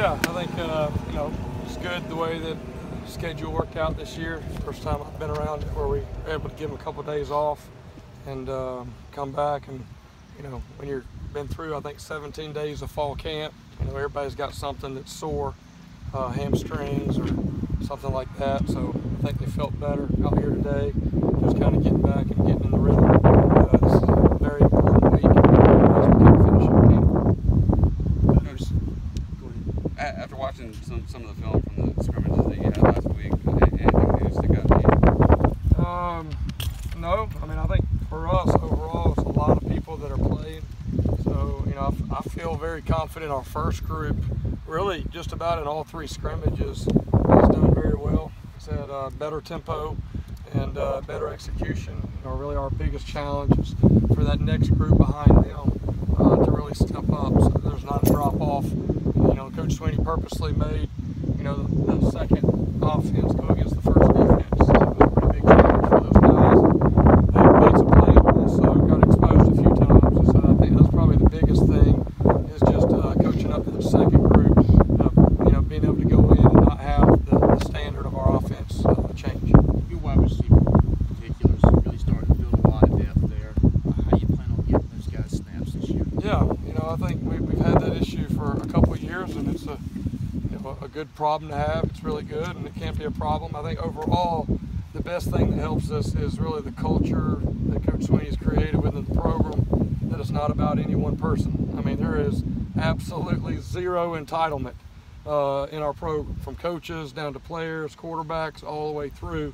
Yeah, I think it's good the way that the schedule worked out this year. First time I've been around it where we were able to give them a couple of days off and come back. And when you've been through, I think 17 days of fall camp, everybody's got something that's sore, hamstrings or something like that. So I think they felt better out here today, just kind of getting back and getting in the rhythm. This is a very important week as we get finishing camp. After watching some of the film from the scrimmages that you had last week, anything stick out to you? No, I think for us overall, it's a lot of people that are playing. So, I feel very confident our first group, really just about in all three scrimmages, has done very well. It's had better tempo and better execution. Really our biggest challenge is for that next group behind them to really step up so that there's not a drop off. Coach Sweeney purposely made, the second offense go against the first defense. So it was a pretty big challenge for those guys. They made some plays, but also got exposed a few times. And so I think that's probably the biggest thing is just coaching up the second group, being able to go in and not have the standard of our offense change. Your wide receiver particulars really starting to build a lot of depth there. How you plan on getting those guys snaps this year? Yeah, I think we've had that issue for a couple of years, and it's a good problem to have. It's really good, and it can't be a problem. I think overall, the best thing that helps us is really the culture that Coach Sweeney's created within the program, that it's not about any one person. There is absolutely zero entitlement in our program, from coaches down to players, quarterbacks, all the way through.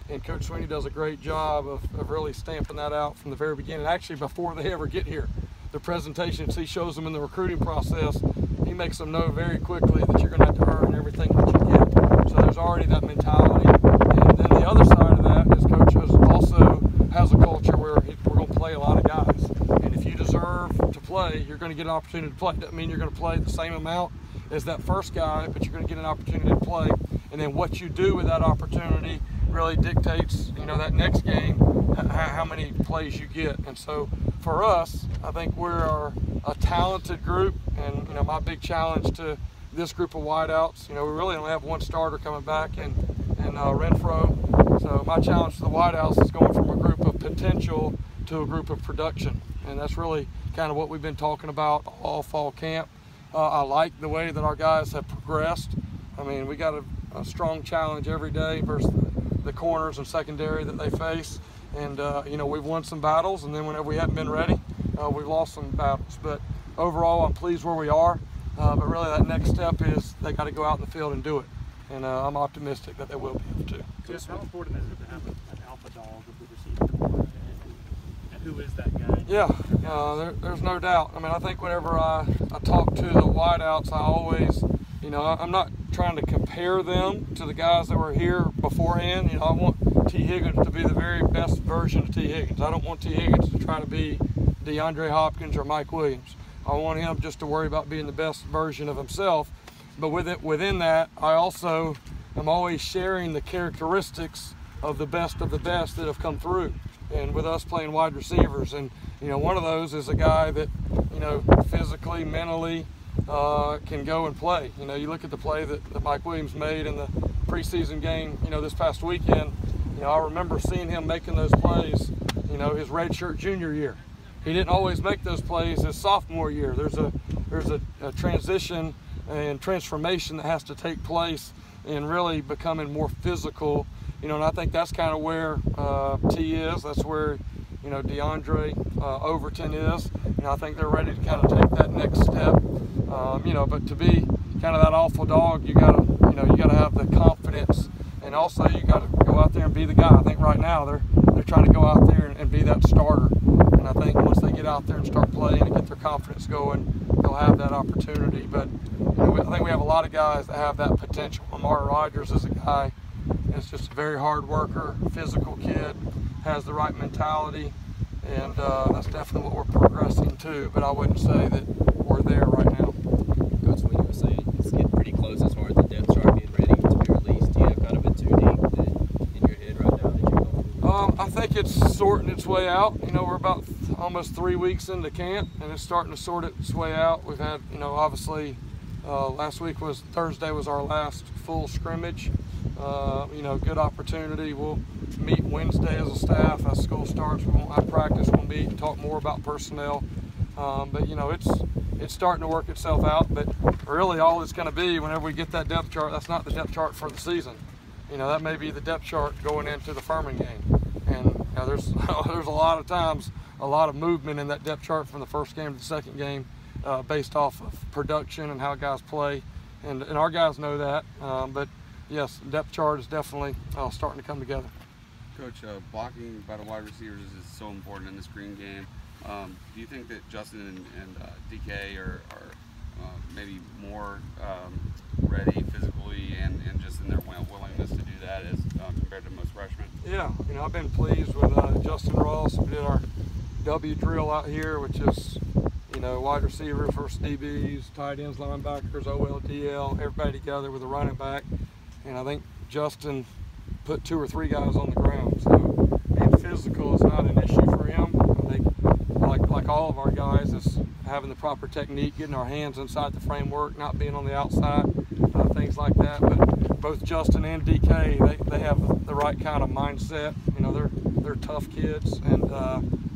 And Coach Sweeney does a great job of really stamping that out from the very beginning, actually before they ever get here. The presentations he shows them in the recruiting process, he makes them know very quickly that you're going to have to earn everything that you get. So there's already that mentality. And then the other side of that is Coach also has a culture where we're going to play a lot of guys. And if you deserve to play, you're going to get an opportunity to play. Doesn't mean you're going to play the same amount as that first guy, but you're going to get an opportunity to play. And then what you do with that opportunity really dictates, that next game, how many plays you get. And so for us, I think we're a talented group, and my big challenge to this group of wideouts, we really only have one starter coming back in Renfro. So my challenge to the wideouts is going from a group of potential to a group of production, and that's really kind of what we've been talking about all fall camp. I like the way that our guys have progressed. We got a strong challenge every day versus the corners and secondary that they face. And, we've won some battles, and then whenever we haven't been ready, we've lost some battles. But overall, I'm pleased where we are. But really that next step is they got to go out in the field and do it. And I'm optimistic that they will be able to. Just how important is it to have an alpha dog of the receiver corps? And who is that guy? Yeah, there's no doubt. I think whenever I talk to the wideouts, I always, I'm not trying to compare them to the guys that were here beforehand. I want T. Higgins to be the very best version of T. Higgins. I don't want T. Higgins to try to be DeAndre Hopkins or Mike Williams. I want him just to worry about being the best version of himself. But within that, I also am always sharing the characteristics of the best that have come through. And with us playing wide receivers, and one of those is a guy that physically, mentally can go and play. You look at the play that Mike Williams made in the preseason game, this past weekend. I remember seeing him making those plays, his redshirt junior year. He didn't always make those plays his sophomore year. There's a transition and transformation that has to take place in really becoming more physical. And I think that's kind of where T is. That's where DeAndre Overton is. I think they're ready to kind of take that next step. But to be kind of that alpha dog, you gotta have the confidence, and also you gotta go out there and be the guy. I think right now they're trying to go out there and be that starter. And I think once they get out there and start playing and get their confidence going, they'll have that opportunity. But I think we have a lot of guys that have that potential. Amari Rogers is a guy that's just a very hard worker, physical kid, has the right mentality, and that's definitely what we're progressing to. But I wouldn't say that we're there right now. Coach, when you were saying it's getting pretty close as far as the depth chart being ready to be released, do you have kind of a 2 deep in your head right now that you're going through? I think it's sorting its way out. We're about almost 3 weeks into camp, and it's starting to sort its way out. We've had, obviously Last week Thursday was our last full scrimmage. You know, good opportunity. We'll meet Wednesday as a staff. As school starts, we won't have practice. We'll meet and talk more about personnel. But you know, it's starting to work itself out. But really, all it's going to be whenever we get that depth chart, that's not the depth chart for the season. You know, that may be the depth chart going into the Furman game. And you know, there's a lot of times, a lot of movement in that depth chart from the first game to the second game, based off of production and how guys play. And our guys know that. But yes, depth chart is definitely starting to come together. Coach, blocking by the wide receivers is so important in the screen game. Do you think that Justin and DK are maybe more ready physically and just in their willingness to do that as compared to most freshmen? Yeah, you know, I've been pleased with Justin Ross. We did our W drill out here, which is, you know, wide receivers versus DBs, tight ends, linebackers, OL, DL, everybody together with a running back. And I think Justin put 2 or 3 guys on the ground. So being physical is not an issue for him. I think, like all of our guys, is having the proper technique, getting our hands inside the framework, not being on the outside, things like that. But both Justin and DK, they have the right kind of mindset. You know, they're tough kids and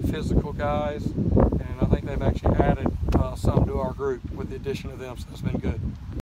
physical guys, and I think they've actually added some to our group with the addition of them, so that's been good.